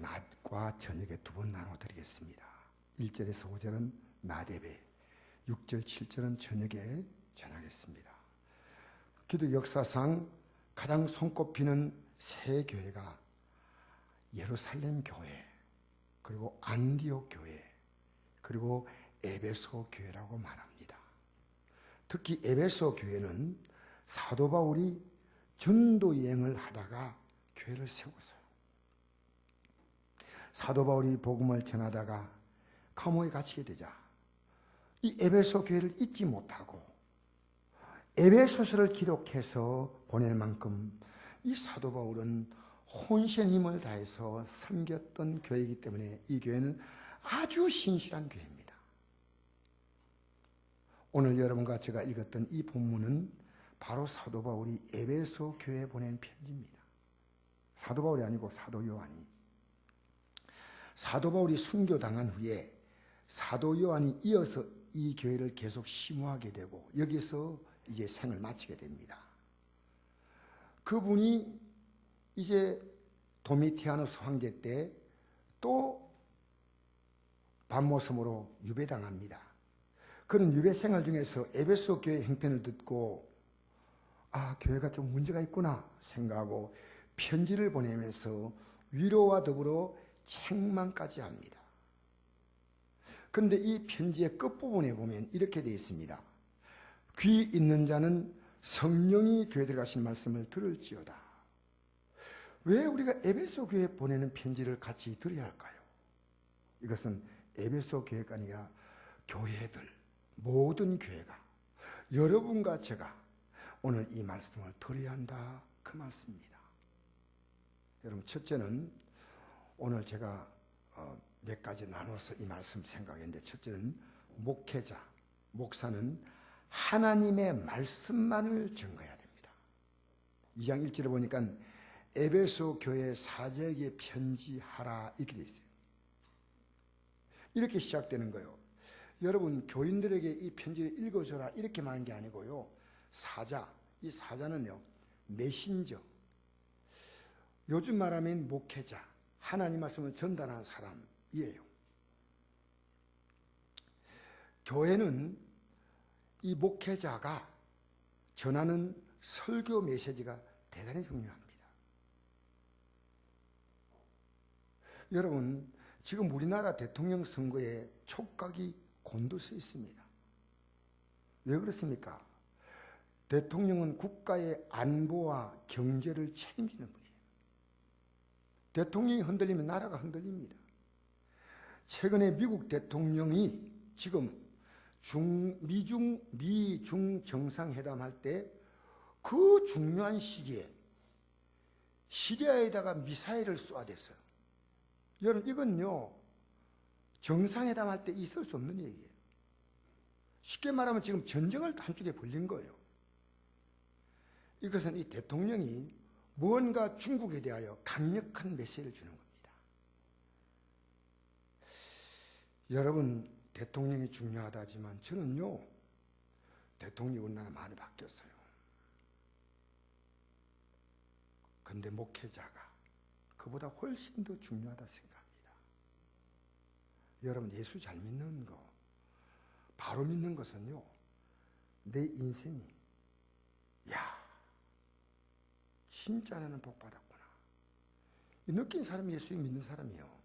낮과 저녁에 두 번 나눠 드리겠습니다. 1절에서 5절은 낮 예배, 6절, 7절은 저녁에 전하겠습니다. 기독 역사상 가장 손꼽히는 세 교회가 예루살렘 교회, 그리고 안디옥 교회, 그리고 에베소 교회라고 말합니다. 특히 에베소 교회는 사도 바울이 전도 여행을 하다가 교회를 세웠어요. 사도 바울이 복음을 전하다가 감옥에 갇히게 되자 이 에베소 교회를 잊지 못하고 에베소서를 기록해서 보낼 만큼 이 사도 바울은 혼신 힘을 다해서 섬겼던 교회이기 때문에 이 교회는 아주 신실한 교회입니다. 오늘 여러분과 제가 읽었던 이 본문은 바로 사도 바울이 에베소 교회에 보낸 편지입니다. 사도 바울이 아니고 사도 요한이. 사도 바울이 순교당한 후에 사도 요한이 이어서 이 교회를 계속 심호하게 되고 여기서 이제 생을 마치게 됩니다. 그분이 이제 도미티아누스 황제 때 또 반모섬으로 유배당합니다. 그런 유배 생활 중에서 에베소 교회 형편을 듣고 교회가 좀 문제가 있구나 생각하고 편지를 보내면서 위로와 더불어 책망까지 합니다. 그런데 이 편지의 끝부분에 보면 이렇게 되어 있습니다. 귀 있는 자는 성령이 교회에 들어가신 말씀을 들을지어다. 왜 우리가 에베소 교회에 보내는 편지를 같이 들어야 할까요? 이것은 에베소 교회가 아니라 교회들, 모든 교회가, 여러분과 제가 오늘 이 말씀을 들어야 한다, 그 말씀입니다. 여러분, 첫째는 오늘 제가 몇 가지 나눠서 이 말씀 생각했는데, 첫째는 목회자, 목사는 하나님의 말씀만을 증거해야 됩니다. 2장 1절에 보니까 에베소 교회 사제에게 편지하라 이렇게 되어 있어요. 이렇게 시작되는 거예요. 여러분, 교인들에게 이 편지를 읽어줘라 이렇게 말한 게 아니고요. 사자, 이 사자는요, 메신저, 요즘 말하면 목회자, 하나님 말씀을 전달하는 사람이에요. 교회는 이 목회자가 전하는 설교 메시지가 대단히 중요합니다. 여러분, 지금 우리나라 대통령 선거에 촉각이 곤두서 있습니다. 왜 그렇습니까? 대통령은 국가의 안보와 경제를 책임지는 분이에요. 대통령이 흔들리면 나라가 흔들립니다. 최근에 미국 대통령이 지금 미중 정상회담 할 때 그 중요한 시기에 시리아에다가 미사일을 쏘아댔어요. 여러분, 이건요, 정상회담 할 때 있을 수 없는 얘기예요. 쉽게 말하면 지금 전쟁을 한쪽에 벌린 거예요. 이것은 이 대통령이 무언가 중국에 대하여 강력한 메시지를 주는 겁니다. 여러분, 대통령이 중요하다지만 저는요, 대통령이 우리나라 많이 바뀌었어요. 그런데 목회자가 그보다 훨씬 더 중요하다 생각합니다. 여러분, 예수 잘 믿는 거, 바로 믿는 것은요, 내 인생이 진짜 나는 복 받았구나 느낀 사람이 예수 믿는 사람이에요.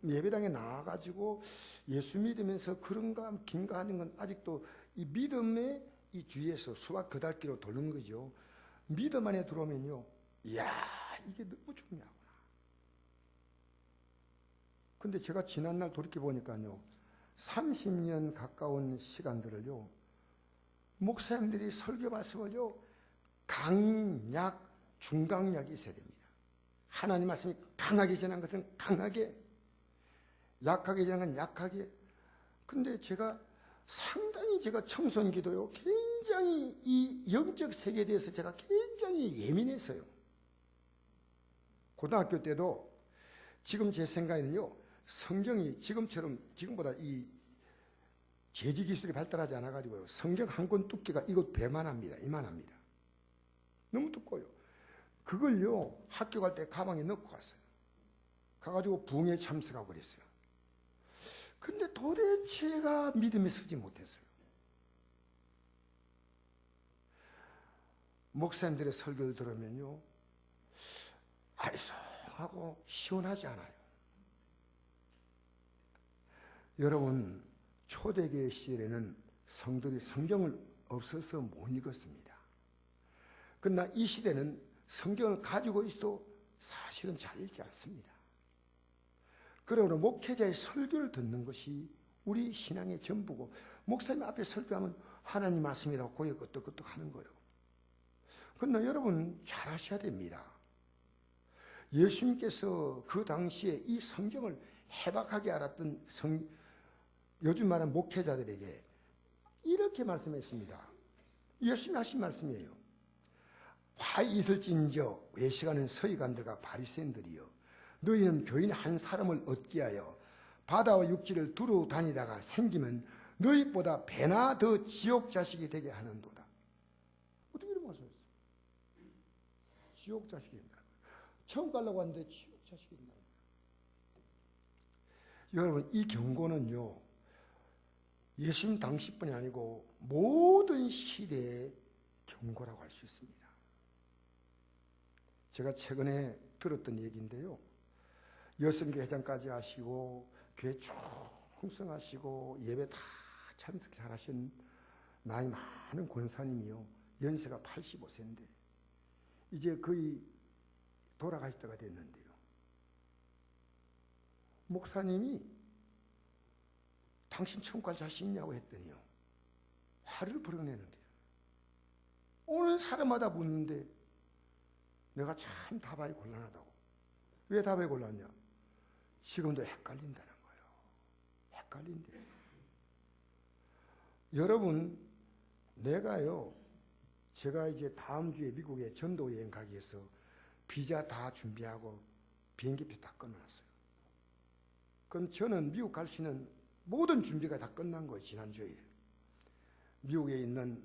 예배당에 나와가지고 예수 믿으면서 그런가 긴가 하는 건 아직도 이 믿음의 이 주위에서 수박 그달기로 도는 거죠. 믿음 안에 들어오면요, 이게 너무 중요하구나. 근데 제가 지난날 돌이켜보니까요, 30년 가까운 시간들을요, 목사님들이 설교 말씀을요, 강약, 중강약이 있어야 됩니다. 하나님 말씀이 강하게 전한 것은 강하게, 약하게 전한 건 약하게. 근데 제가 상당히 청소년 기도요, 굉장히 이 영적 세계에 대해서 제가 굉장히 예민했어요. 고등학교 때도 지금 제 생각에는요, 성경이 지금보다 이 제지 기술이 발달하지 않아가지고요, 성경 한 권 두께가 이것 배만합니다. 이만합니다. 너무 두꺼워요. 그걸요, 학교 갈 때 가방에 넣고 갔어요. 가가지고 부흥에 참석하고 그랬어요. 근데 도대체가 믿음이 서지 못했어요. 목사님들의 설교를 들으면요, 아리송하고 시원하지 않아요. 여러분, 초대교회 시절에는 성들이 성경을 없어서 못 읽었습니다. 그러나 이 시대는 성경을 가지고 있어도 사실은 잘 읽지 않습니다. 그러므로 목회자의 설교를 듣는 것이 우리 신앙의 전부고, 목사님 앞에 설교하면 하나님 말씀이라고 고개 끄덕끄덕 하는 거예요. 그러나 여러분 잘 아셔야 됩니다. 예수님께서 그 당시에 이 성경을 해박하게 알았던 요즘 말하는 목회자들에게 이렇게 말씀했습니다. 예수님이 하신 말씀이에요. 화이 있을진저 외식하는 서기관들과 바리새인들이여, 너희는 교인 한 사람을 얻게 하여 바다와 육지를 두루 다니다가 생기면 너희보다 배나 더 지옥 자식이 되게 하는도다. 어떻게 이런 말씀했어요? 지옥 자식입니다. 처음 가려고 하는데 지옥 자식입니다. 여러분, 이 경고는요, 예수님 당시뿐이 아니고 모든 시대의 경고라고 할 수 있습니다. 제가 최근에 들었던 얘기인데요, 여성교 회장까지 하시고 교회 충성하시고 예배 다 참석 잘하신 나이 많은 권사님이요, 연세가 85세인데 이제 거의 돌아가실 때가 됐는데요, 목사님이 당신 천국 갈 자신 있냐고 했더니요, 화를 불어내는데요. 오는 사람마다 묻는데 내가 참 답하기 곤란하다고. 왜 답하기 곤란하냐? 지금도 헷갈린다는 거예요. 헷갈린대. 여러분, 제가 이제 다음 주에 미국에 전도 여행 가기 위해서 비자 다 준비하고 비행기표 다 끊어놨어요. 그럼 저는 미국 갈 수 있는 모든 준비가 다 끝난 거예요. 지난주에 미국에 있는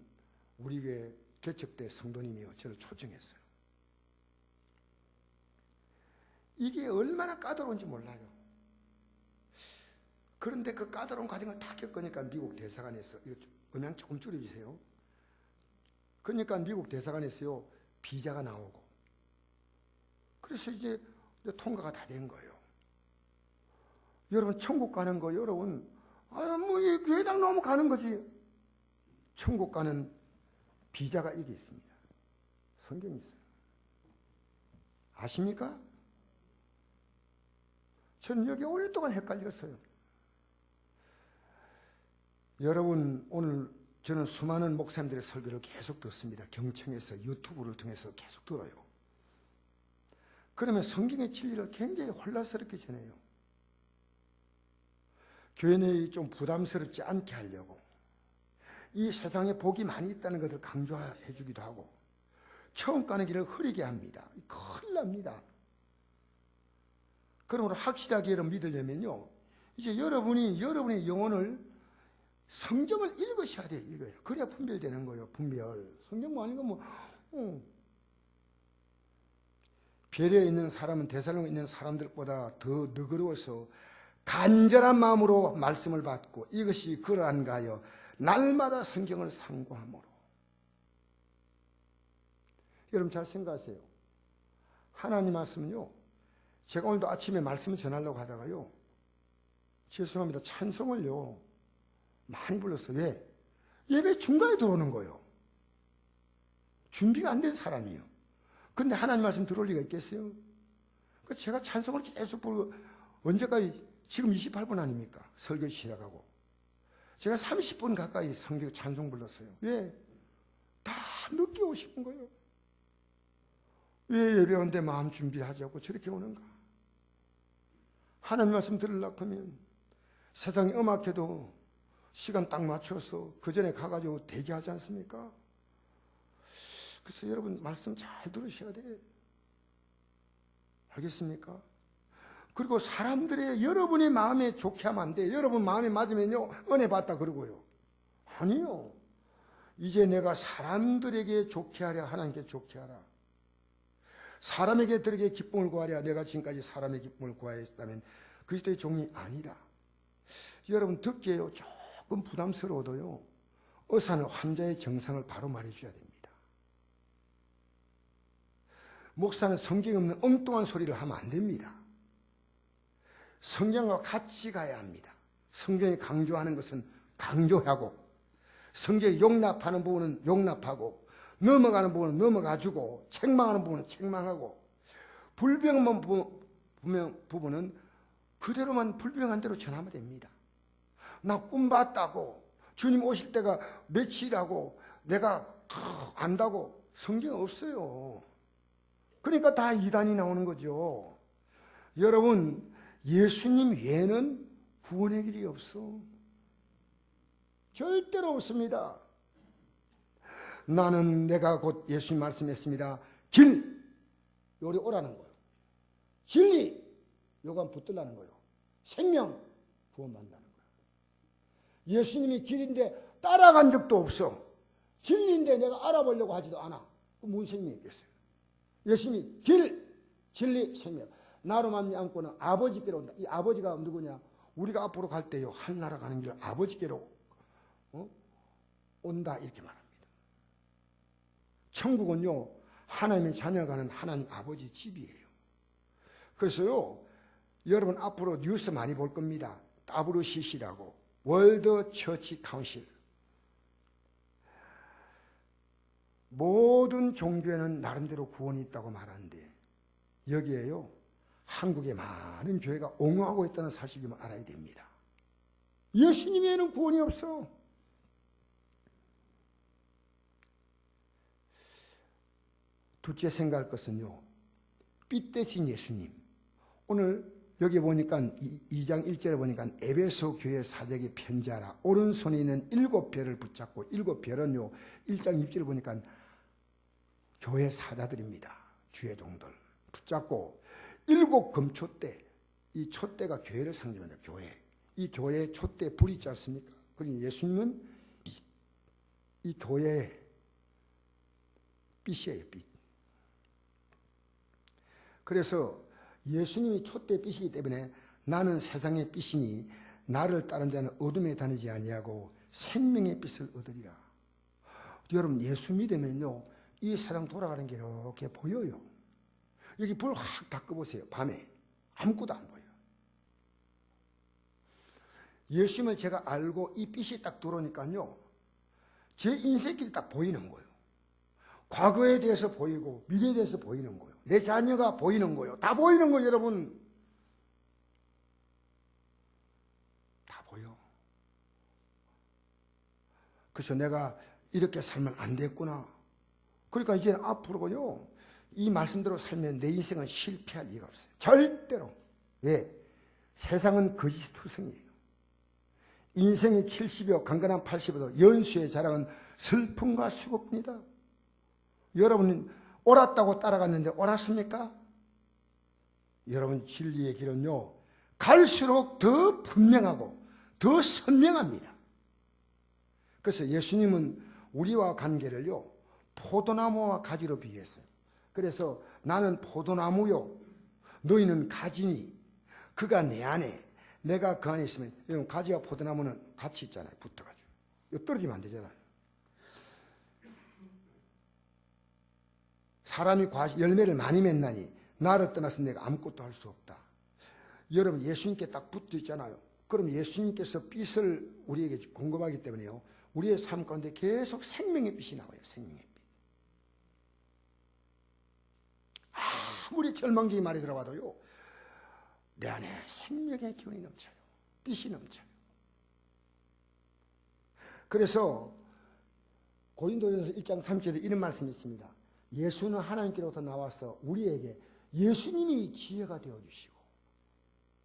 우리 교회 개척대 성도님이요, 저를 초청했어요. 이게 얼마나 까다로운지 몰라요. 그런데 그 까다로운 과정을 다 겪으니까 미국 대사관에서, 이거 음향 조금 줄여주세요. 그러니까 미국 대사관에서요, 비자가 나오고, 그래서 이제 통과가 다 된 거예요. 여러분, 천국 가는 거, 여러분, 이 교회당 너무 가는 거지. 천국 가는 비자가 이게 있습니다. 성경이 있어요. 아십니까? 저는 여기 오랫동안 헷갈렸어요. 여러분, 오늘 저는 수많은 목사님들의 설교를 계속 듣습니다. 경청해서 유튜브를 통해서 계속 들어요. 그러면 성경의 진리를 굉장히 혼란스럽게 전해요. 교회 내에 좀 부담스럽지 않게 하려고 이 세상에 복이 많이 있다는 것을 강조해 주기도 하고, 처음 가는 길을 흐리게 합니다. 큰일 납니다. 그러므로 확실하게 여러분 믿으려면요, 이제 여러분의 영혼을 성경을 읽으셔야 돼요. 읽어요. 그래야 분별되는 거예요. 분별. 성경 뭐 아닌 거 별에 있는 사람은 데살로니가에 있는 사람들보다 더 너그러워서 간절한 마음으로 말씀을 받고 이것이 그러한가 하여 날마다 성경을 상고함으로. 여러분 잘 생각하세요. 하나님 말씀은요, 제가 오늘도 아침에 말씀을 전하려고 하다가요, 죄송합니다, 찬송을요 많이 불렀어요. 왜? 예배 중간에 들어오는 거예요. 준비가 안 된 사람이에요. 근데 하나님 말씀 들어올 리가 있겠어요? 제가 찬송을 계속 부르고, 언제까지? 지금 28분 아닙니까? 설교 시작하고. 제가 30분 가까이 성경 찬송 불렀어요. 왜? 다 늦게 오시는 거예요. 왜 예배하는데 마음 준비하자고 저렇게 오는가? 하나님 말씀 들으려고 하면 세상이 음악해도 시간 딱 맞춰서 그 전에 가가지고 대기하지 않습니까? 그래서 여러분 말씀 잘 들으셔야 돼. 알겠습니까? 그리고 사람들의 여러분의 마음에 좋게 하면 안 돼. 여러분 마음에 맞으면요, 은혜 받다 그러고요. 아니요. 이제 내가 사람들에게 좋게 하랴, 하나님께 좋게 하라. 사람에게 들에게 기쁨을 구하랴. 내가 지금까지 사람의 기쁨을 구하였다면 그리스도의 종이 아니라. 여러분 듣기에요 조금 부담스러워도요 의사는 환자의 정상을 바로 말해줘야 됩니다. 목사는 성경에 없는 엉뚱한 소리를 하면 안 됩니다. 성경과 같이 가야 합니다. 성경이 강조하는 것은 강조하고, 성경이 용납하는 부분은 용납하고, 넘어가는 부분은 넘어가주고, 책망하는 부분은 책망하고, 불병한 부분은 그대로만 불병한 대로 전하면 됩니다. 나 꿈 봤다고, 주님 오실 때가 며칠이라고 내가 안다고 성경에 없어요. 그러니까 다 이단이 나오는 거죠. 여러분, 예수님 외에는 구원의 길이 없어. 절대로 없습니다. 나는 내가 곧 예수님 말씀했습니다. 길, 요리 오라는 거예요. 진리, 요건 붙들라는 거예요. 생명, 구원받는다는 거예요. 예수님이 길인데 따라간 적도 없어. 진리인데 내가 알아보려고 하지도 않아. 그럼 무슨 생명이 있겠어요? 예수님이 길, 진리, 생명. 나로 말미암고는 아버지께로 온다. 이 아버지가 누구냐? 우리가 앞으로 갈 때요 하늘나라 가는 길 아버지께로 온다 이렇게 말합니다. 천국은요 하나님의 자녀가 가는 하나님 아버지 집이에요. 그래서요 여러분 앞으로 뉴스 많이 볼 겁니다. WCC라고 월드 처치 카운실. 모든 종교에는 나름대로 구원이 있다고 말하는데 여기에요 한국의 많은 교회가 옹호하고 있다는 사실을 알아야 됩니다. 예수님에는 구원이 없어. 둘째 생각할 것은요 삐떼진 예수님. 오늘 여기 보니까 2장 1절에 보니까 에베소 교회 사적에 편지하라. 오른손에 있는 7별을 붙잡고 7별은요 1장 6절에 보니까 교회 사자들입니다. 주의 종들 붙잡고 7 금촛대, 이 촛대가 교회를 상징합니다. 교회. 이 교회에 촛대에 불이 있지 않습니까? 그러니 예수님은 이 교회의 빛이에요. 빛. 그래서 예수님이 촛대의 빛이기 때문에 나는 세상의 빛이니 나를 따른 자는 어둠에 다니지 아니하고 생명의 빛을 얻으리라. 여러분 예수 믿으면요 이 세상 돌아가는 게 이렇게 보여요. 여기 불 확 다 꺼보세요. 밤에 아무것도 안 보여요. 예수님을 제가 알고 이 빛이 딱 들어오니까요 제 인생길이 딱 보이는 거예요. 과거에 대해서 보이고 미래에 대해서 보이는 거예요. 내 자녀가 보이는 거예요. 다 보이는 거예요. 여러분 다 보여. 그래서 내가 이렇게 살면 안 됐구나. 그러니까 이제 앞으로요 이 말씀대로 살면 내 인생은 실패할 리가 없어요. 절대로. 왜? 세상은 거짓투성이에요. 인생이 70여 강건한 80여도 연수의 자랑은 슬픔과 수고뿐이다. 여러분 옳았다고 따라갔는데 옳았습니까? 여러분 진리의 길은요 갈수록 더 분명하고 더 선명합니다. 그래서 예수님은 우리와 관계를요 포도나무와 가지로 비교했어요. 그래서 나는 포도나무요 너희는 가지니 그가 내 안에 내가 그 안에 있으면 여러분 가지와 포도나무는 같이 있잖아요. 붙어가지고 이거 떨어지면 안 되잖아요. 사람이 열매를 많이 맺나니 나를 떠나서 내가 아무것도 할 수 없다. 여러분 예수님께 딱 붙어 있잖아요. 그럼 예수님께서 빛을 우리에게 공급하기 때문에요 우리의 삶 가운데 계속 생명의 빛이 나와요. 생명의 빛. 아무리 절망적인 말이 들어와도요 내 안에 생명의 기운이 넘쳐요. 빛이 넘쳐요. 그래서 고린도전서 1장 3절에 이런 말씀이 있습니다. 예수는 하나님께로부터 나와서 우리에게 예수님이 지혜가 되어주시고,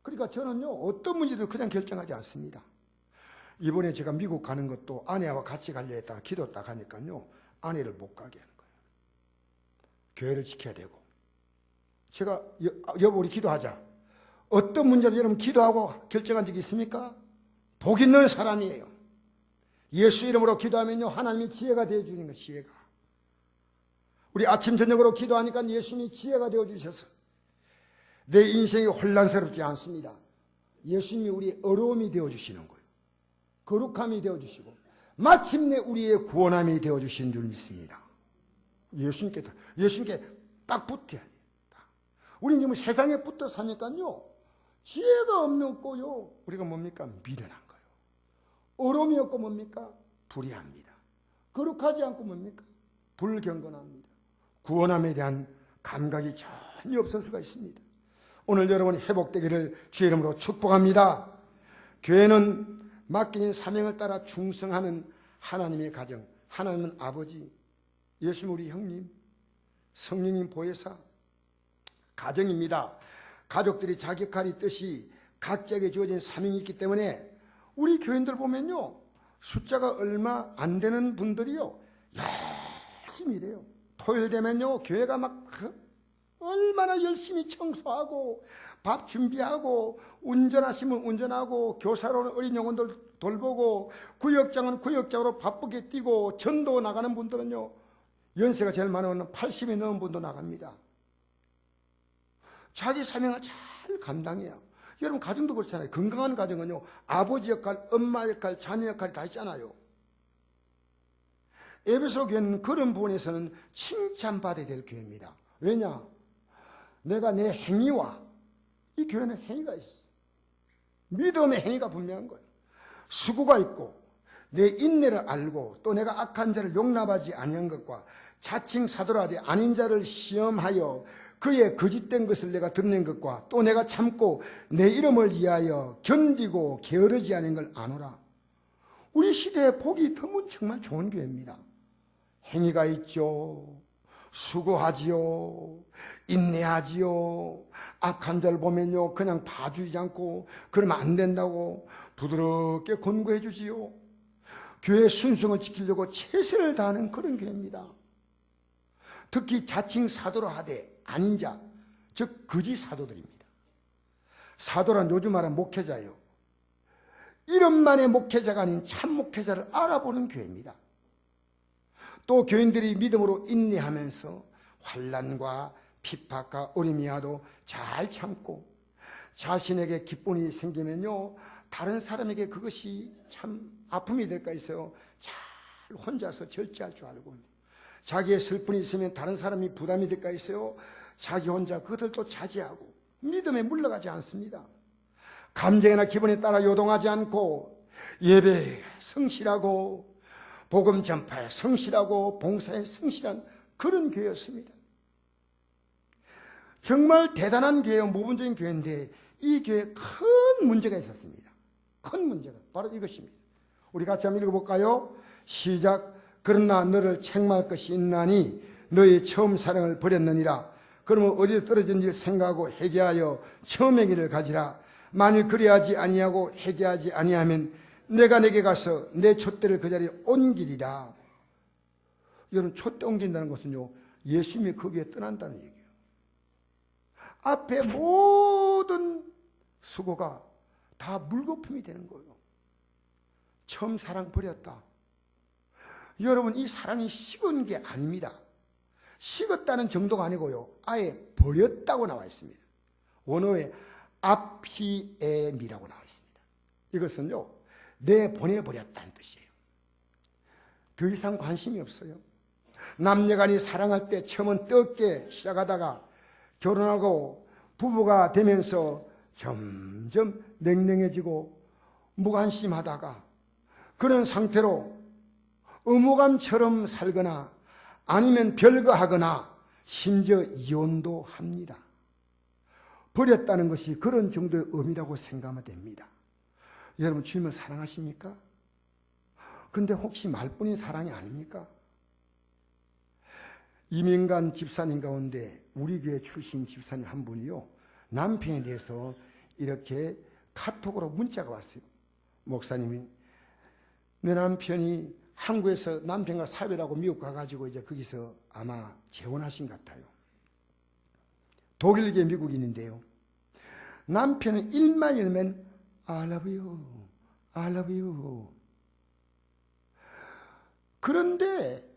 그러니까 저는요 어떤 문제도 그냥 결정하지 않습니다. 이번에 제가 미국 가는 것도 아내와 같이 가려 했다가 기도 딱 하니까요 아내를 못 가게 하는 거예요. 교회를 지켜야 되고. 제가 여보 우리 기도하자. 어떤 문제도 여러분 기도하고 결정한 적이 있습니까? 복 있는 사람이에요. 예수 이름으로 기도하면요 하나님이 지혜가 되어주는 거. 지혜가 우리 아침 저녁으로 기도하니까 예수님이 지혜가 되어주셔서 내 인생이 혼란스럽지 않습니다. 예수님이 우리의 어려움이 되어주시는 거예요. 거룩함이 되어주시고 마침내 우리의 구원함이 되어주신 줄 믿습니다. 예수님께 딱 붙어야 돼요. 우리는 지금 세상에 붙어 사니까요, 지혜가 없고요, 우리가 뭡니까? 미련한 거예요. 어려움이 없고 뭡니까? 불의합니다. 거룩하지 않고 뭡니까? 불경건합니다. 구원함에 대한 감각이 전혀 없을 수가 있습니다. 오늘 여러분이 회복되기를 주의 이름으로 축복합니다. 교회는 맡겨진 사명을 따라 충성하는 하나님의 가정, 하나님은 아버지, 예수님 우리 형님, 성령님 보혜사, 가정입니다. 가족들이 자기 역할이 뜻이 각자에게 주어진 사명이 있기 때문에 우리 교인들 보면요, 숫자가 얼마 안 되는 분들이요, 열심히 일해요. 토요일 되면요, 교회가 막 얼마나 열심히 청소하고 밥 준비하고, 운전하시면 운전하고, 교사로는 어린 영혼들 돌보고, 구역장은 구역장으로 바쁘게 뛰고, 전도 나가는 분들은요, 연세가 제일 많으면 80이 넘은 분도 나갑니다. 자기 사명을 잘 감당해요. 여러분 가정도 그렇잖아요. 건강한 가정은요, 아버지 역할, 엄마 역할, 자녀 역할이 다 있잖아요. 에베소 교회는 그런 부분에서는 칭찬받아야 될 교회입니다. 왜냐? 내가 내 행위와, 이 교회는 행위가 있어. 믿음의 행위가 분명한 거예요. 수고가 있고 내 인내를 알고 또 내가 악한 자를 용납하지 아니한 것과 자칭 사도라되 아닌 자를 시험하여 그의 거짓된 것을 내가 드러낸 것과 또 내가 참고 내 이름을 위하여 견디고 게으르지 않은 걸 아노라. 우리 시대의 복이 드문 정말 좋은 교회입니다. 행위가 있죠. 수고하지요. 인내하지요. 악한 자를 보면요, 그냥 봐주지 않고 그러면 안 된다고 부드럽게 권고해 주지요. 교회의 순성을 지키려고 최선을 다하는 그런 교회입니다. 특히 자칭 사도로 하되 아닌 자, 즉 거짓 사도들입니다. 사도란 요즘 말하는 목회자예요. 이름만의 목회자가 아닌 참 목회자를 알아보는 교회입니다. 또 교인들이 믿음으로 인내하면서 환난과 핍박과 어려움이 와도 잘 참고 자신에게 기쁨이 생기면요, 다른 사람에게 그것이 참 아픔이 될까 해서 잘 혼자서 절제할 줄 알고, 자기의 슬픔이 있으면 다른 사람이 부담이 될까 해서 자기 혼자 그것을 자제하고 믿음에 물러가지 않습니다. 감정이나 기분에 따라 요동하지 않고 예배에 성실하고 복음 전파에 성실하고 봉사에 성실한 그런 교회였습니다. 정말 대단한 교회요, 모범적인 교회인데 이 교회에 큰 문제가 있었습니다. 큰 문제가 바로 이것입니다. 우리 같이 한번 읽어볼까요? 시작. 그러나 너를 책망할 것이 있나니 너의 처음 사랑을 버렸느니라. 그러면 어디에 떨어진지 생각하고 회개하여 처음의 길을 가지라. 만일 그리하지 아니하고 회개하지 아니하면 내가 내게 가서 내 촛대를 그 자리에 옮기리라. 여러분, 촛대 옮긴다는 것은요, 예수님이 거기에 떠난다는 얘기예요. 앞에 모든 수고가 다 물거품이 되는 거예요. 처음 사랑 버렸다. 여러분, 이 사랑이 식은 게 아닙니다. 식었다는 정도가 아니고요, 아예 버렸다고 나와 있습니다. 원어에 아피에미라고 나와 있습니다. 이것은요, 내보내버렸다는 뜻이에요. 더 이상 관심이 없어요. 남녀간이 사랑할 때 처음은 뜨겁게 시작하다가 결혼하고 부부가 되면서 점점 냉랭해지고 무관심하다가 그런 상태로 의무감처럼 살거나 아니면 별거하거나 심지어 이혼도 합니다. 버렸다는 것이 그런 정도의 의미라고 생각하면 됩니다. 여러분, 주님을 사랑하십니까? 근데 혹시 말뿐인 사랑이 아닙니까? 이민간 집사님 가운데 우리 교회 출신 집사님 한 분이요, 남편에 대해서 이렇게 카톡으로 문자가 왔어요. 목사님이, 내 남편이 한국에서 남편과 사별하고 미국 가가지고 이제 거기서 아마 재혼하신 것 같아요. 독일계 미국인인데요, 남편은 일만 열면 I love you, I love you. 그런데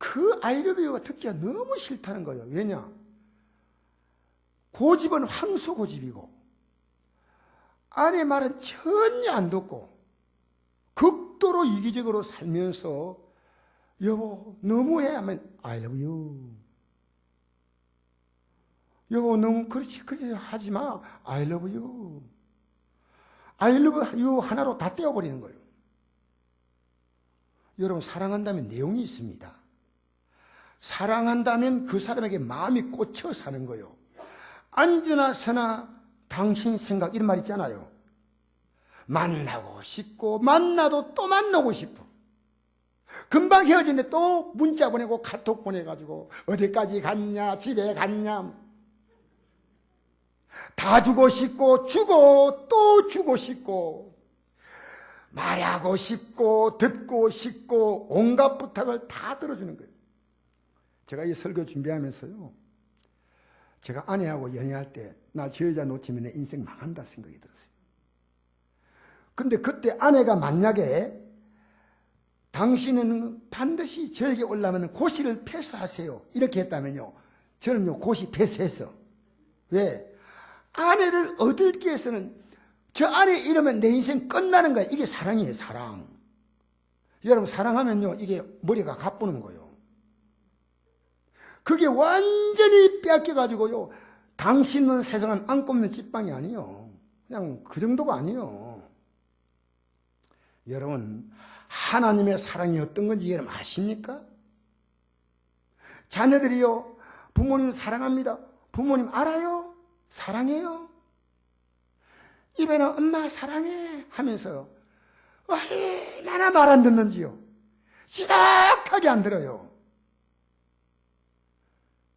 그 I love you가 듣기가 너무 싫다는 거예요. 왜냐? 고집은 황소 고집이고 아내 말은 전혀 안 듣고 극도로 이기적으로 살면서 여보 너무해 하면 I love you. 여보 너무 그렇지 하지 마. I love you. I love you 하나로 다 떼어버리는 거예요. 여러분 사랑한다면 내용이 있습니다. 사랑한다면 그 사람에게 마음이 꽂혀 사는 거예요. 앉으나 서나 당신 생각 이런 말 있잖아요. 만나고 싶고 만나도 또 만나고 싶어. 금방 헤어지는데 또 문자 보내고 카톡 보내가지고 어디까지 갔냐 집에 갔냐 다 주고 싶고 주고 또 주고 싶고 말하고 싶고 듣고 싶고 온갖 부탁을 다 들어주는 거예요. 제가 이 설교 준비하면서요, 제가 아내하고 연애할 때 나 저 여자 놓치면 내 인생 망한다 생각이 들었어요. 근데 그때 아내가 만약에 당신은 반드시 저에게 오려면 고시를 패스하세요 이렇게 했다면요, 저는요 고시 패스했어. 왜? 아내를 얻기 위해서는 저 아내 이러면 내 인생 끝나는 거야. 이게 사랑이에요, 사랑. 여러분 사랑하면요 이게 머리가 가쁘는 거예요. 그게 완전히 뺏겨가지고요, 당신은 세상은 안 꼽는 찐빵이 아니에요. 그냥 그 정도가 아니에요. 여러분 하나님의 사랑이 어떤 건지 여러분 아십니까? 자녀들이요 부모님 사랑합니다. 부모님 알아요? 사랑해요? 입에는 엄마 사랑해 하면서요 얼마나 말 안 듣는지요. 시dak하게 안 들어요.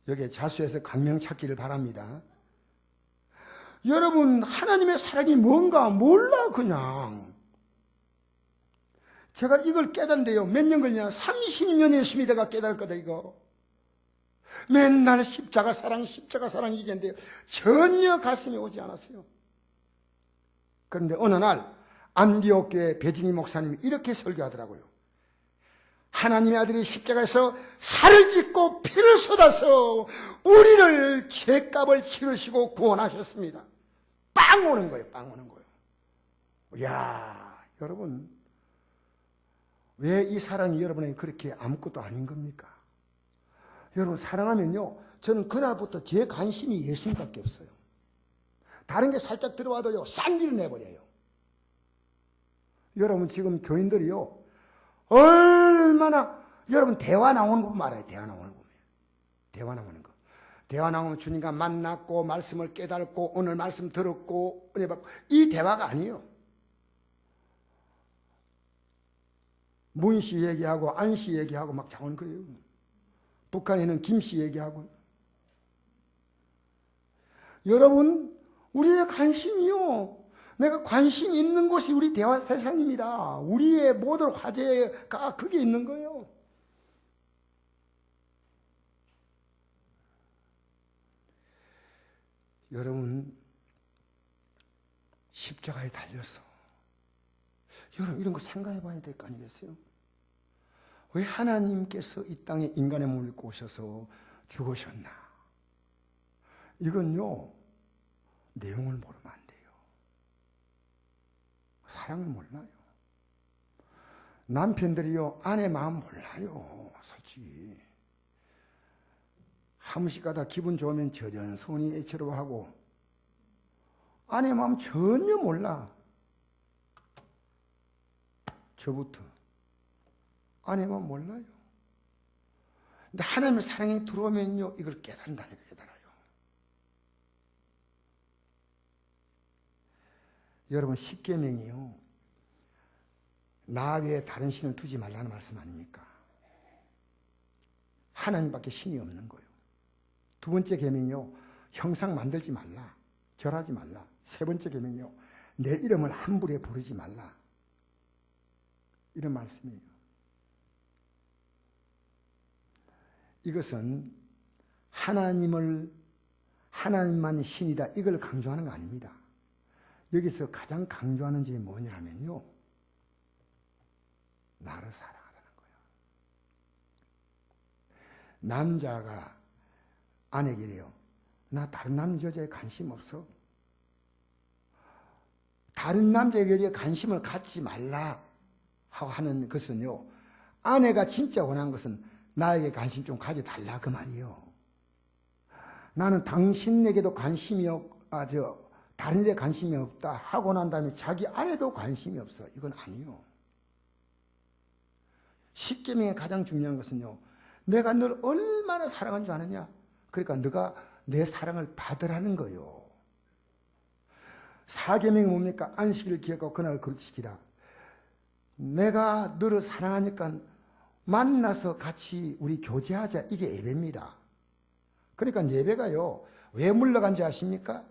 여기에 자수해서 강명 찾기를 바랍니다. 여러분 하나님의 사랑이 뭔가 몰라. 그냥 제가 이걸 깨닫는데요 몇 년 걸리냐? 30년 예수 믿어가 깨달을 거다. 이거 맨날 십자가 사랑 얘기했는데요 전혀 가슴에 오지 않았어요. 그런데 어느 날 안디옥 교회 배징이 목사님이 이렇게 설교하더라고요. 하나님의 아들이 십자가에서 살을 찢고 피를 쏟아서 우리를 죄값을 치르시고 구원하셨습니다. 빵 오는 거예요. 빵 오는 거예요. 이야, 여러분 왜 이 사랑이 여러분에게 그렇게 아무것도 아닌 겁니까? 여러분 사랑하면요 저는 그날부터 제 관심이 예수님밖에 없어요. 다른 게 살짝 들어와도요 쌍기를 내버려요. 여러분 지금 교인들이요 얼마나 여러분 대화 나오는 거 보면 알아요. 대화 나오는 거 보면. 대화 나오는 거. 대화 나오면 주님과 만났고 말씀을 깨달고 오늘 말씀 들었고 은혜 받고 이 대화가 아니에요. 문씨 얘기하고 안씨 얘기하고 막 나오는 거예요. 북한에는 김씨 얘기하고. 여러분 우리의 관심이요, 내가 관심 있는 곳이 우리 대화 세상입니다. 우리의 모든 화제가 그게 있는 거예요. 여러분 십자가에 달려서 여러분 이런 거 생각해 봐야 될 거 아니겠어요? 왜 하나님께서 이 땅에 인간의 몸을 입고 오셔서 죽으셨나? 이건요 내용을 모르면 안 돼요. 사랑을 몰라요. 남편들이요 아내 마음 몰라요. 솔직히 한 번씩 가다 기분 좋으면 저전손이 애처로워하고 아내 마음 전혀 몰라. 저부터 아내 마음 몰라요. 근데 하나님의 사랑이 들어오면요 이걸 깨달는다는 걸 깨달아요. 여러분 십계명이요 나 외에 다른 신을 두지 말라는 말씀 아닙니까? 하나님밖에 신이 없는 거예요. 두 번째 계명이요 형상 만들지 말라, 절하지 말라. 세 번째 계명이요 내 이름을 함부로 부르지 말라. 이런 말씀이에요. 이것은 하나님만 신이다 이걸 강조하는 거 아닙니다. 여기서 가장 강조하는 점이 뭐냐 하면요 나를 사랑하라는 거예요. 남자가 아내에게요, 나 다른 남자에 관심 없어. 다른 남자에게 관심을 갖지 말라 하고 하는 것은요, 아내가 진짜 원하는 것은 나에게 관심 좀 가져달라 그 말이에요. 나는 당신에게도 관심이 다른 데 관심이 없다 하고 난 다음에 자기 아내도 관심이 없어. 이건 아니요. 십계명의 가장 중요한 것은요, 내가 널 얼마나 사랑한 줄 아느냐? 그러니까 너가 내 사랑을 받으라는 거요. 사계명이 뭡니까? 안식일을 기억하고 그날을 거룩시키라. 내가 너를 사랑하니까 만나서 같이 우리 교제하자. 이게 예배입니다. 그러니까 예배가요, 왜 물러간지 아십니까?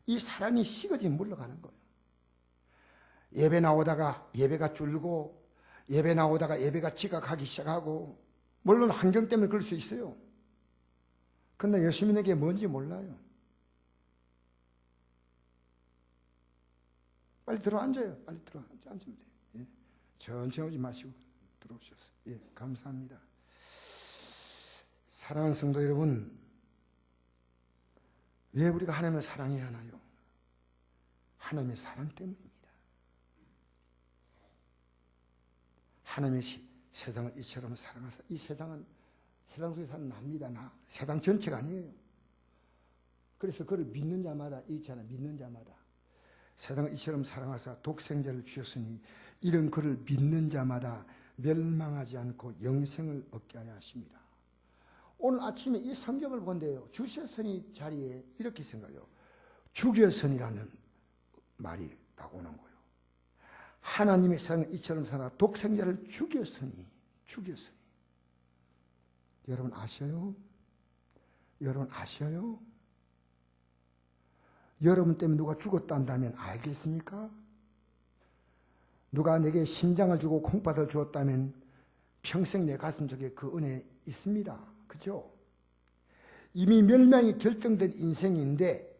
이 사랑이 식어지 물러가는 거예요. 예배 나오다가 예배가 줄고, 예배 나오다가 예배가 지각하기 시작하고, 물론 환경 때문에 그럴 수 있어요. 그러나 예수님에게 뭔지 몰라요. 빨리 들어 앉아요. 빨리 들어 앉으면 돼요. 예. 천천히 오지 마시고 들어오셔서. 예, 감사합니다. 사랑하는 성도 여러분, 왜 우리가 하나님을 사랑해야 하나요? 하나님의 사랑 때문입니다. 하나님의 세상을 이처럼 사랑하사. 이 세상은 세상 속에 사는 납니다. 나. 세상 전체가 아니에요. 그래서 그를 믿는 자마다 있잖아요. 믿는 자마다. 세상을 이처럼 사랑하사 독생자를 주셨으니 이런 그를 믿는 자마다 멸망하지 않고 영생을 얻게 하려 하십니다. 오늘 아침에 이 성경을 본데요, 주셨으니 자리에 이렇게 생각해요. 죽였으니라는 말이 딱 오는 거예요. 하나님의 세상을 이처럼 살아 독생자를 죽였으니. 여러분 아셔요? 여러분 아셔요? 여러분 때문에 누가 죽었다 한다면 알겠습니까? 누가 내게 심장을 주고 콩팥을 주었다면 평생 내 가슴 속에 그 은혜 있습니다. 그죠? 이미 멸망이 결정된 인생인데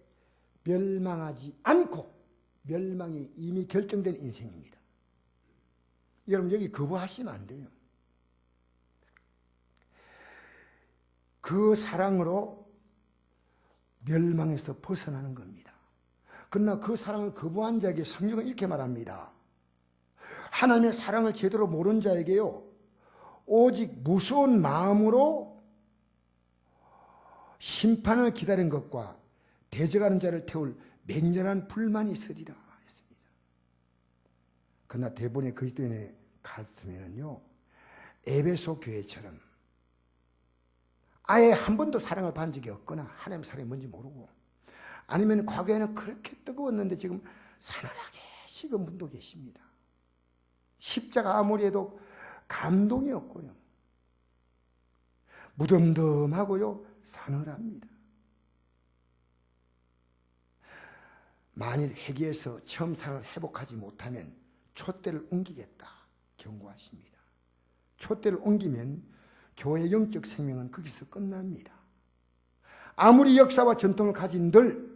멸망하지 않고, 멸망이 이미 결정된 인생입니다. 여러분 여기 거부하시면 안 돼요. 그 사랑으로 멸망에서 벗어나는 겁니다. 그러나 그 사랑을 거부한 자에게 성경은 이렇게 말합니다. 하나님의 사랑을 제대로 모르는 자에게요, 오직 무서운 마음으로 심판을 기다린 것과 대적하는 자를 태울 맹렬한 불만이 있으리라 했습니다. 그러나 대부분의 그리스도인의 가슴에는요, 에베소 교회처럼 아예 한 번도 사랑을 받은 적이 없거나 하나님의 사랑이 뭔지 모르고, 아니면 과거에는 그렇게 뜨거웠는데 지금 사나하게 식은 분도 계십니다. 십자가 아무리 해도 감동이 없고요, 무덤덤하고요, 사늘합니다. 만일 회개해서 처음 사랑을 회복하지 못하면 촛대를 옮기겠다 경고하십니다. 촛대를 옮기면 교회의 영적 생명은 거기서 끝납니다. 아무리 역사와 전통을 가진들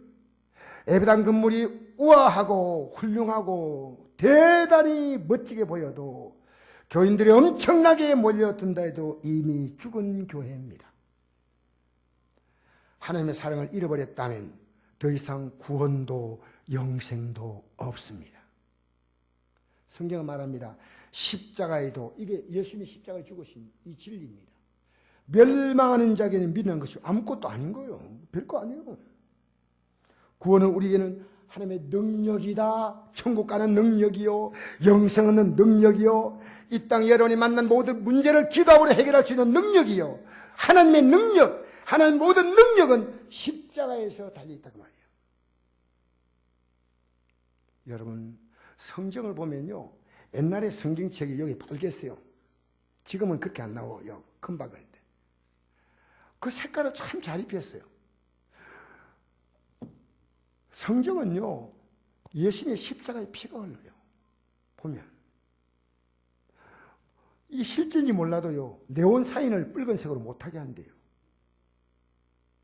예배당 건물이 우아하고 훌륭하고 대단히 멋지게 보여도 교인들이 엄청나게 몰려든다 해도 이미 죽은 교회입니다. 하나님의 사랑을 잃어버렸다면 더 이상 구원도 영생도 없습니다. 성경은 말합니다. 십자가에도, 이게 예수님이 십자가에 죽으신 이 진리입니다. 멸망하는 자에게는 미련한 것이 아무것도 아닌 거예요. 별거 아니에요. 구원은 우리에게는 하나님의 능력이다. 천국 가는 능력이요, 영생 얻는 능력이요, 이 땅 여러분이 만난 모든 문제를 기도함으로 해결할 수 있는 능력이요, 하나님의 능력, 하나님의 모든 능력은 십자가에서 달려있다 그 말이에요. 여러분 성경을 보면요, 옛날에 성경책이 여기 빨갰어요. 지금은 그렇게 안 나와요. 금박인데 그 색깔을 참 잘 입혔어요. 성경은요, 예수님의 십자가의 피가 흘러요. 보면 이 실제인지 몰라도요, 네온 사인을 붉은색으로 못하게 한대요.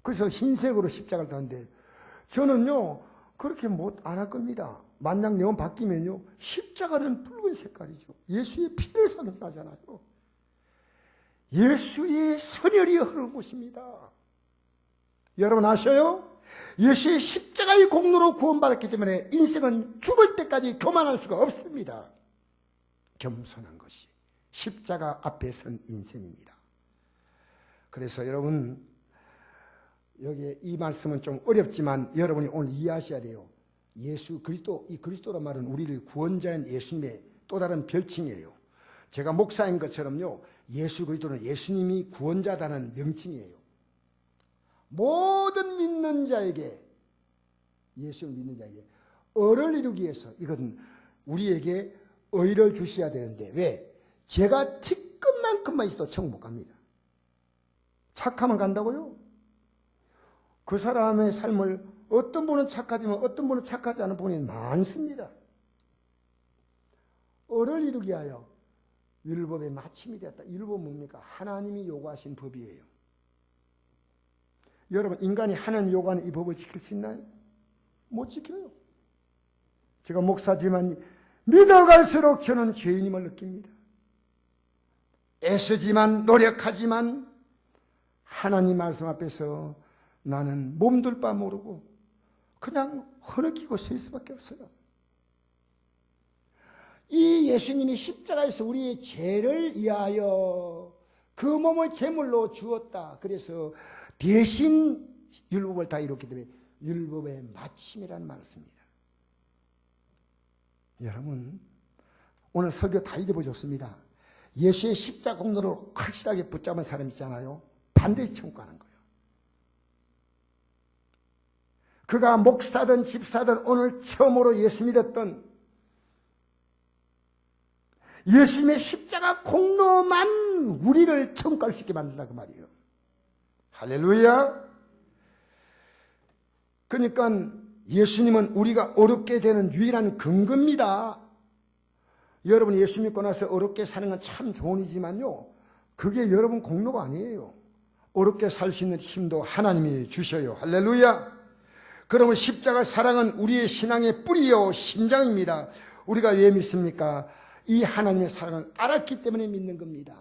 그래서 흰색으로 십자가를 다는데, 저는요 그렇게 못 안 할 겁니다. 만약 네온 바뀌면요, 십자가는 붉은 색깔이죠. 예수의 피를 상징하잖아요. 예수의 선혈이 흐르는 곳입니다. 여러분 아셔요? 예수의 십자가의 공로로 구원받았기 때문에 인생은 죽을 때까지 교만할 수가 없습니다. 겸손한 것이 십자가 앞에 선 인생입니다. 그래서 여러분, 여기 이 말씀은 좀 어렵지만 여러분이 오늘 이해하셔야 돼요. 예수 그리스도, 이 그리스도란 말은 우리를 구원자인 예수님의 또 다른 별칭이에요. 제가 목사인 것처럼요, 예수 그리스도는 예수님이 구원자다는 명칭이에요. 모든 믿는 자에게, 예수를 믿는 자에게 의를 이루기 위해서 이것은 우리에게 의를 주셔야 되는데, 왜? 제가 티끌만큼만 있어도 천국 못 갑니다. 착하면 간다고요? 그 사람의 삶을 어떤 분은 착하지만 어떤 분은 착하지 않은 분이 많습니다. 의를 이루기 위하여 율법의 마침이 되었다. 율법 뭡니까? 하나님이 요구하신 법이에요. 여러분, 인간이 하나님 요구하는 이 법을 지킬 수 있나요? 못 지켜요. 제가 목사지만 믿어갈수록 저는 죄인임을 느낍니다. 애쓰지만, 노력하지만 하나님 말씀 앞에서 나는 몸둘 바 모르고 그냥 흐느끼고 서 있을 수밖에 없어요. 이 예수님이 십자가에서 우리의 죄를 위하여 그 몸을 제물로 주었다. 그래서 대신 율법을 다 이뤘기 때문에 율법의 마침이라는 말을 씁니다. 여러분, 오늘 설교 다 잊어보셨습니다. 예수의 십자가 공로를 확실하게 붙잡은 사람 있잖아요. 반드시 천국 가는 거예요. 그가 목사든 집사든 오늘 처음으로 예수 믿었던 예수님의 십자가 공로만 우리를 천국 갈 수 있게 만든다 그 말이에요. 할렐루야. 그러니까 예수님은 우리가 어렵게 되는 유일한 근거입니다. 여러분 예수 믿고 나서 어렵게 사는 건 참 좋은 일이지만요, 그게 여러분 공로가 아니에요. 어렵게 살 수 있는 힘도 하나님이 주셔요. 할렐루야. 그러면 십자가 사랑은 우리의 신앙의 뿌리요 심장입니다. 우리가 왜 믿습니까? 이 하나님의 사랑을 알았기 때문에 믿는 겁니다.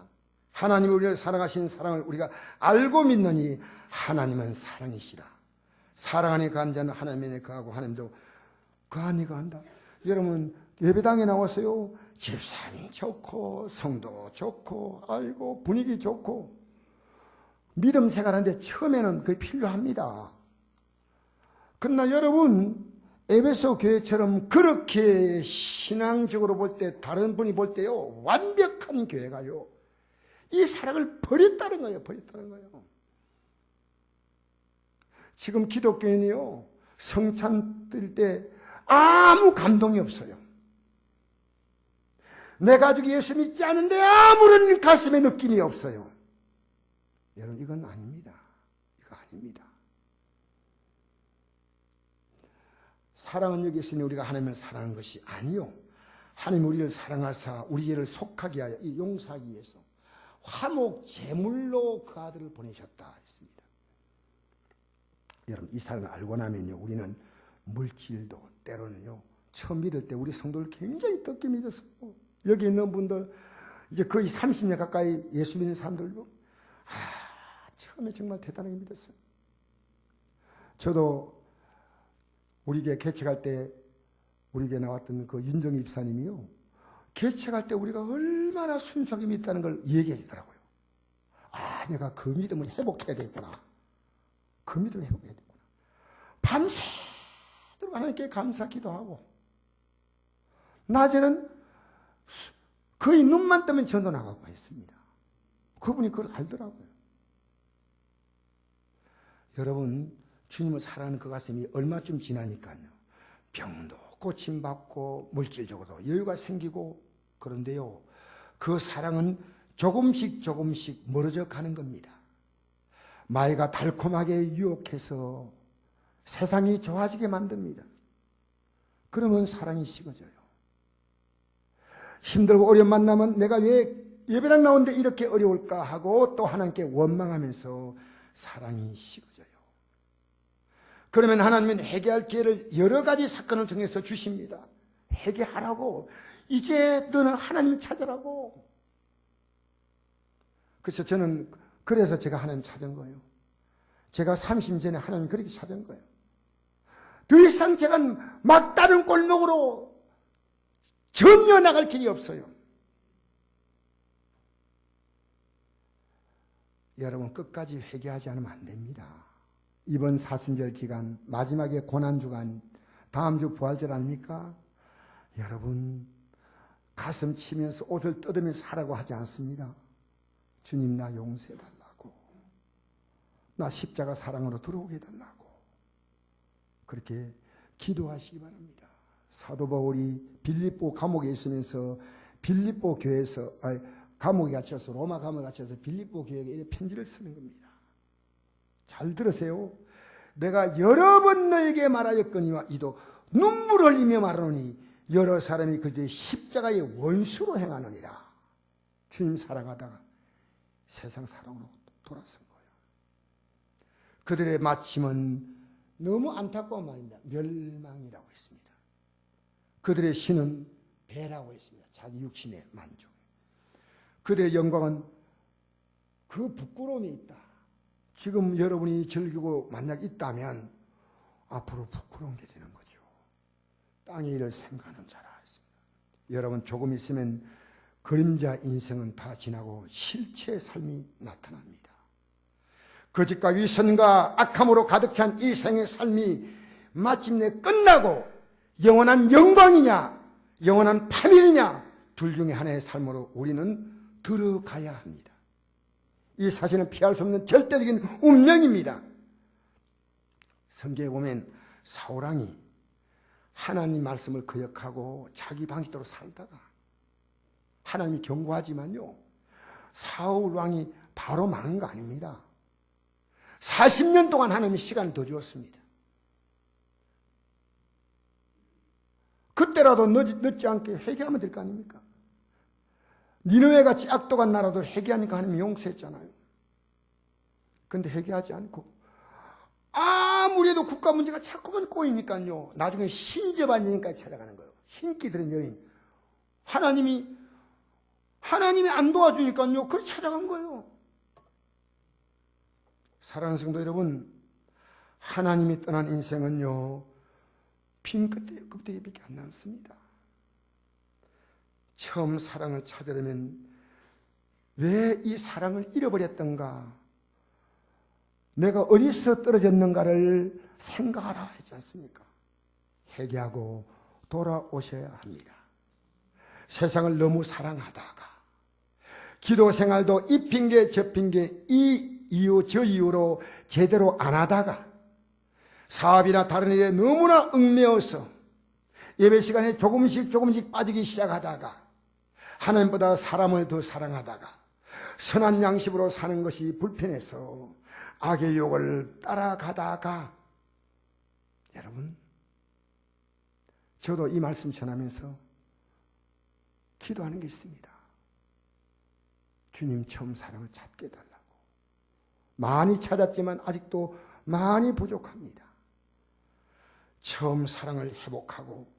하나님이 우리를 사랑하시는 사랑을 우리가 알고 믿느니 하나님은 사랑이시라. 사랑 안에 거한 자는 하나님 안에 거하고 하나님도 그 안에 거한다. 여러분 예배당에 나왔어요. 집사님 좋고 성도 좋고 아이고 분위기 좋고 믿음 생활하는데 처음에는 그게 필요합니다. 그러나 여러분 에베소 교회처럼 그렇게 신앙적으로 볼 때 다른 분이 볼 때요 완벽한 교회가요 이 사랑을 버렸다는 거예요. 버렸다는 거예요. 지금 기독교인이요 성찬 뜰 때 아무 감동이 없어요. 내 가족이 예수 믿지 않은데 아무런 가슴에 느낌이 없어요. 여러분 이건 아닙니다. 이거 아닙니다. 사랑은 여기 있으니 우리가 하나님을 사랑하는 것이 아니요, 하나님 우리를 사랑하사 우리 죄를 속하게 하여 용서하기 위해서 화목 제물로 그 아들을 보내셨다 했습니다. 여러분 이 사랑을 알고 나면요 우리는 물질도 때로는요 처음 믿을 때 우리 성도를 굉장히 떡게 믿었어요. 여기 있는 분들 이제 거의 30년 가까이 예수 믿는 사람들도 처음에 정말 대단하게 믿었어요. 저도 우리 교회 개척할 때 우리 교회 나왔던 그 윤정희 입사님이요 개척할 때 우리가 얼마나 순수하게 믿다는 걸 얘기해 주더라고요. 내가 그 믿음을 회복해야 되겠구나. 그 믿음을 회복해야 되겠구나. 밤새도록 하나님께 감사 기도하고 낮에는 거의 눈만 뜨면 전도 나가고 했습니다. 그분이 그걸 알더라고요. 여러분 주님을 사랑하는 그 가슴이 얼마쯤 지나니까요 병도 고침받고 물질적으로 여유가 생기고 그런데요 그 사랑은 조금씩 멀어져 가는 겁니다. 마이가 달콤하게 유혹해서 세상이 좋아지게 만듭니다. 그러면 사랑이 식어져요. 힘들고 어려움 만나면 내가 왜 예배당 나오는데 이렇게 어려울까 하고 또 하나님께 원망하면서 사랑이 식어져요. 그러면 하나님은 회개할 기회를 여러 가지 사건을 통해서 주십니다. 회개하라고, 이제 너는 하나님 찾으라고. 그래서 제가 하나님 찾은 거예요. 제가 30년 전에 하나님 그렇게 찾은 거예요. 더 이상 제가 막다른 골목으로 전혀 나갈 길이 없어요. 여러분 끝까지 회개하지 않으면 안 됩니다. 이번 사순절 기간 마지막에 고난주간 다음 주 부활절 아닙니까? 여러분 가슴 치면서 옷을 뜯으면서 하라고 하지 않습니다. 주님 나 용서해달라고, 나 십자가 사랑으로 들어오게 해달라고 그렇게 기도하시기 바랍니다. 사도 바울이 빌립보 감옥에 있으면서 빌립보 교회에서 감옥에 갇혀서 로마 감옥에 갇혀서 빌립보 교회에 이렇게 편지를 쓰는 겁니다. 잘 들으세요. 내가 여러 번 너에게 말하였거니와 이도 눈물 흘리며 말하노니 여러 사람이 그들의 십자가의 원수로 행하느니라. 주님 사랑하다가 세상 사랑으로 돌아선 거예요. 그들의 마침은 너무 안타까운 말입니다. 멸망이라고 했습니다. 그들의 신은 배라고 했습니다. 자기 육신의 만족. 그들의 영광은 그 부끄러움이 있다. 지금 여러분이 즐기고 만약 있다면 앞으로 부끄러운 게 되는 거죠. 땅의 일을 생각하는 자라 했습니다. 여러분 조금 있으면 그림자 인생은 다 지나고 실체의 삶이 나타납니다. 거짓과 위선과 악함으로 가득 찬 이 생의 삶이 마침내 끝나고 영원한 영광이냐 영원한 파멸이냐 둘 중에 하나의 삶으로 우리는 들어가야 합니다. 이 사실은 피할 수 없는 절대적인 운명입니다. 성경에 보면 사울왕이 하나님 말씀을 거역하고 자기 방식대로 살다가 하나님이 경고하지만요, 사울왕이 바로 망한 거 아닙니다. 40년 동안 하나님이 시간을 더 주었습니다. 그때라도 늦지 않게 회개하면 될 거 아닙니까? 니느웨같이 악독한 나라도 회개하니까 하나님이 용서했잖아요. 그런데 회개하지 않고 아무리 해도 국가 문제가 자꾸만 꼬이니까요, 나중에 신접한 여인까지 찾아가는 거예요. 신기 들은 여인. 하나님이 안 도와주니까요, 그걸 찾아간 거예요. 사랑하는 성도 여러분, 하나님이 떠난 인생은요, 빈 껍데기밖에 안 남습니다. 처음 사랑을 찾으려면 왜 이 사랑을 잃어버렸던가, 내가 어디서 떨어졌는가를 생각하라 했지 않습니까? 회개하고 돌아오셔야 합니다. 세상을 너무 사랑하다가 기도 생활도 이 핑계 저 핑계 이 이유 저 이유로 제대로 안 하다가 사업이나 다른 일에 너무나 얽매여서 예배 시간에 조금씩 빠지기 시작하다가 하나님보다 사람을 더 사랑하다가 선한 양심으로 사는 것이 불편해서 악의 유혹을 따라가다가, 여러분 저도 이 말씀 전하면서 기도하는 게 있습니다. 주님 처음 사랑을 찾게 해달라고. 많이 찾았지만 아직도 많이 부족합니다. 처음 사랑을 회복하고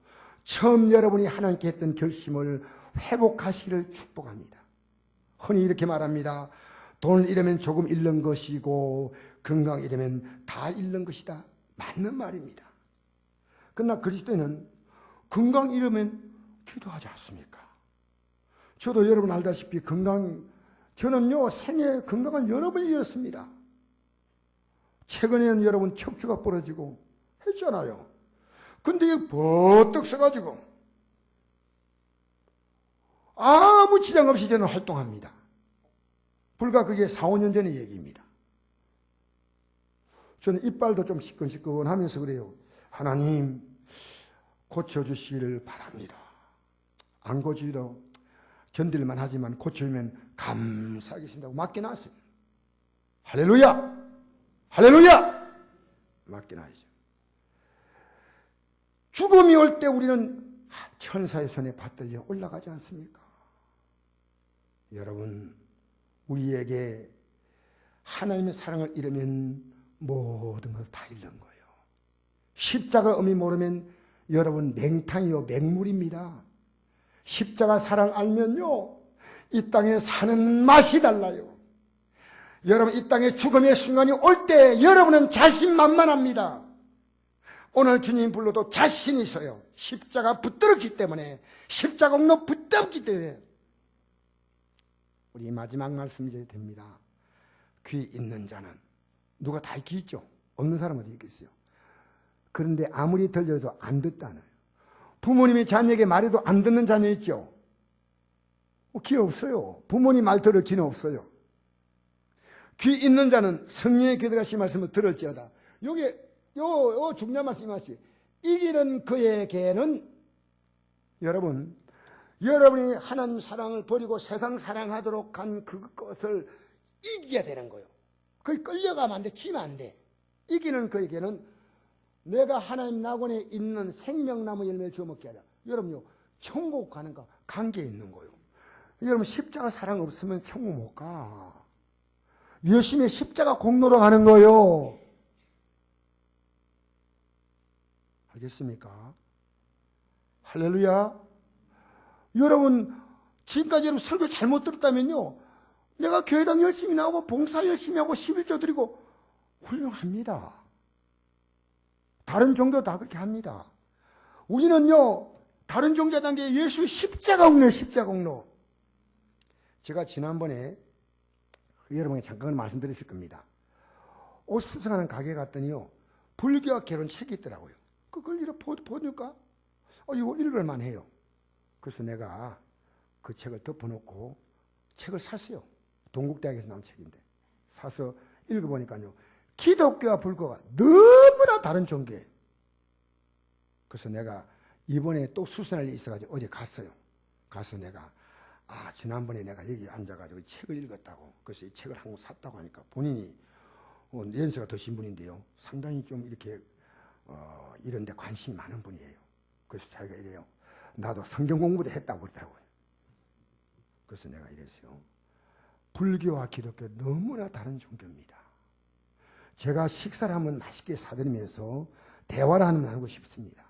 처음 여러분이 하나님께 했던 결심을 회복하시기를 축복합니다. 흔히 이렇게 말합니다. 돈을 잃으면 조금 잃는 것이고 건강 잃으면 다 잃는 것이다. 맞는 말입니다. 그러나 그리스도인은 건강 잃으면 기도하지 않습니까? 저도 여러분 알다시피 저는요 생애 건강을 여러 번 잃었습니다. 최근에는 여러분 척추가 부러지고 했잖아요. 근데 이게 버떡 서가지고 아무 지장 없이 저는 활동합니다. 불과 그게 4, 5년 전의 얘기입니다. 저는 이빨도 좀 시끈시끈하면서 그래요. 하나님 고쳐주시기를 바랍니다. 안 고치도 견딜만 하지만 고쳐주면 감사하겠습니다. 맡겨놨어요. 할렐루야! 할렐루야! 맡겨놔야죠. 죽음이 올 때 우리는 천사의 손에 받들려 올라가지 않습니까? 여러분, 우리에게 하나님의 사랑을 잃으면 모든 것을 다 잃는 거예요. 십자가 의미 모르면 여러분 맹탕이요 맹물입니다. 십자가 사랑 알면요 이 땅에 사는 맛이 달라요. 여러분, 이 땅에 죽음의 순간이 올 때 여러분은 자신만만합니다. 오늘 주님 불러도 자신이 있어요. 십자가 붙들었기 때문에, 십자가 공로 붙들었기 때문에. 우리 마지막 말씀 이제 됩니다. 귀 있는 자는, 누가 다 귀 있죠? 없는 사람은 어디 있겠어요? 그런데 아무리 들려도 안 듣다는, 부모님이 자녀에게 말해도 안 듣는 자녀 있죠? 귀 없어요. 부모님 말 들을 귀는 없어요. 귀 있는 자는 성령의 귀 들어가신 말씀을 들을지어다. 요게 요 중요한 말씀이 이기는 그에게는, 여러분, 여러분이 하나님 사랑을 버리고 세상 사랑하도록 한 그것을 이겨야 되는 거예요. 거기 끌려가면 안 돼. 치면 안 돼. 이기는 그에게는 내가 하나님 낙원에 있는 생명나무 열매를 주워 먹게 하라. 여러분요, 천국 가는 거 관계에 있는 거예요. 여러분, 십자가 사랑 없으면 천국 못 가. 열심히 십자가 공로로 가는 거예요. 알겠습니까? 할렐루야. 여러분, 지금까지 여러분 설교 잘못 들었다면요, 내가 교회당 열심히 나오고 봉사 열심히 하고 11조 드리고 훌륭합니다. 다른 종교 다 그렇게 합니다. 우리는요, 다른 종교 단계에 예수의 십자가 공로예요. 십자가 공로. 제가 지난번에 여러분에게 잠깐 말씀드렸을 겁니다. 옷 수선하는 가게 갔더니요, 불교와 결혼 책이 있더라고요. 그걸 이렇게 보니까 이거 읽을만 해요. 그래서 내가 그 책을 덮어놓고 책을 샀어요. 동국대학에서 나온 책인데 사서 읽어보니까요, 기독교와 불교가 너무나 다른 종교예요. 그래서 내가 이번에 또 수선할 일이 있어가지고 어제 갔어요. 가서 내가 지난번에 내가 여기 앉아가지고 이 책을 읽었다고, 그래서 이 책을 한 권 샀다고 하니까 본인이 연세가 드신 분인데요, 상당히 좀 이렇게 이런 데 관심이 많은 분이에요. 그래서 자기가 이래요. 나도 성경 공부도 했다고 그러더라고요. 그래서 내가 이랬어요. 불교와 기독교 너무나 다른 종교입니다. 제가 식사를 한번 맛있게 사드리면서 대화를 한번 나누고 싶습니다.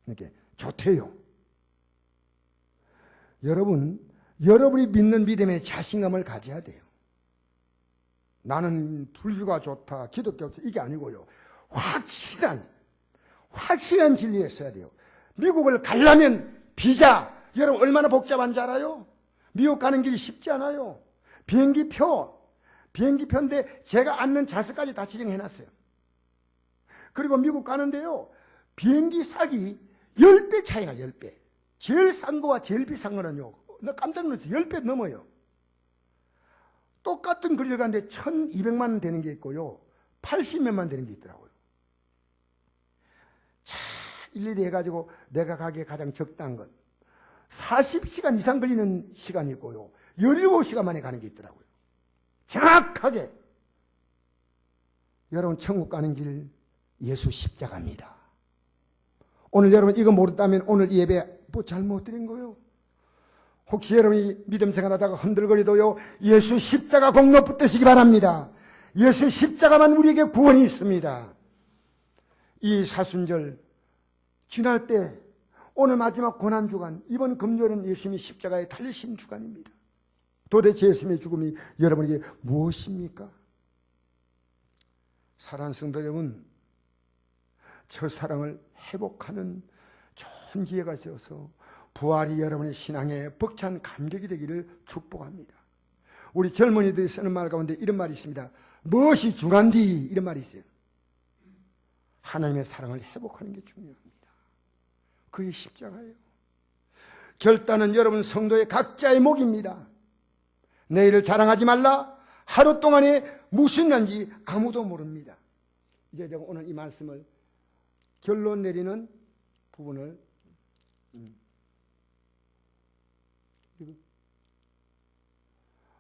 이렇게 좋대요. 여러분이 믿는 믿음에 자신감을 가져야 돼요. 나는 불교가 좋다, 기독교가 좋다, 이게 아니고요. 확실한 진리에 써야 돼요. 미국을 가려면 비자, 여러분 얼마나 복잡한지 알아요? 미국 가는 길이 쉽지 않아요. 비행기표인데 제가 앉는 좌석까지 다 지정해놨어요. 그리고 미국 가는데요, 비행기 싸기 10배 차이가 10배. 제일 싼 거와 제일 비싼 거는요, 나 깜짝 놀랐어요. 10배 넘어요. 똑같은 거리를 가는데 1,200만 원 되는 게 있고요, 80몇만 원 되는 게 있더라고요. 자, 일일이 해가지고 내가 가기에 가장 적당한 건 40시간 이상 걸리는 시간이 있고요, 17시간 만에 가는 게 있더라고요. 정확하게. 여러분, 천국 가는 길 예수 십자가입니다. 오늘 여러분 이거 모르다면 오늘 이 예배 잘못 드린 거예요. 혹시 여러분이 믿음 생활하다가 흔들거리도요, 예수 십자가 공로 붙드시기 바랍니다. 예수 십자가만 우리에게 구원이 있습니다. 이 사순절 지날 때 오늘 마지막 고난주간, 이번 금요일은 예수님이 십자가에 달리신 주간입니다. 도대체 예수님의 죽음이 여러분에게 무엇입니까? 사랑하는 성도 여러분, 첫사랑을 회복하는 좋은 기회가 있어서 부활이 여러분의 신앙에 벅찬 감격이 되기를 축복합니다. 우리 젊은이들이 쓰는 말 가운데 이런 말이 있습니다. 무엇이 중요한디? 이런 말이 있어요. 하나님의 사랑을 회복하는 게 중요합니다. 그게 십자가예요. 결단은 여러분 성도의 각자의 몫입니다. 내일을 자랑하지 말라. 하루 동안에 무슨 날인지 아무도 모릅니다. 이제 제가 오늘 이 말씀을 결론 내리는 부분을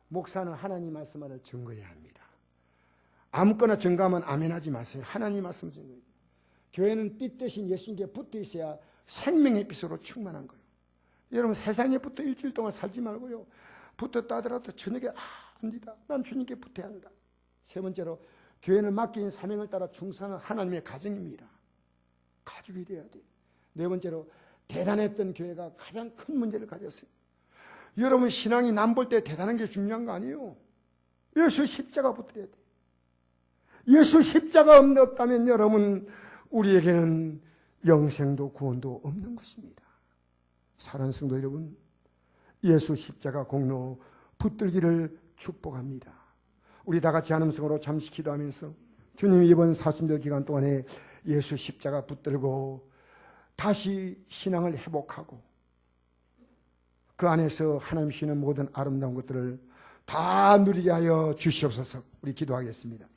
목사는 하나님 말씀을 증거해야 합니다. 아무거나 증거하면 아멘하지 마세요. 하나님 말씀을 증거해야 돼요. 교회는 빛 대신 예수님께 붙어 있어야 생명의 빛으로 충만한 거예요. 여러분, 세상에 붙어 일주일 동안 살지 말고요, 붙었다 하더라도 저녁에 안니다. 난 주님께 붙어야 한다. 세 번째로, 교회는 맡긴 사명을 따라 충성하는 하나님의 가정입니다. 가족이 돼야 돼요. 네 번째로, 대단했던 교회가 가장 큰 문제를 가졌어요. 여러분 신앙이 남 볼 때 대단한 게 중요한 거 아니에요. 예수 십자가 붙들어야 돼. 예수 십자가 없다면 여러분, 우리에게는 영생도 구원도 없는 것입니다. 사랑하는 성도 여러분, 예수 십자가 공로 붙들기를 축복합니다. 우리 다 같이 한음성으로 잠시 기도하면서 주님, 이번 사순절 기간 동안에 예수 십자가 붙들고 다시 신앙을 회복하고 그 안에서 하나님 주시는 모든 아름다운 것들을 다 누리게 하여 주시옵소서. 우리 기도하겠습니다.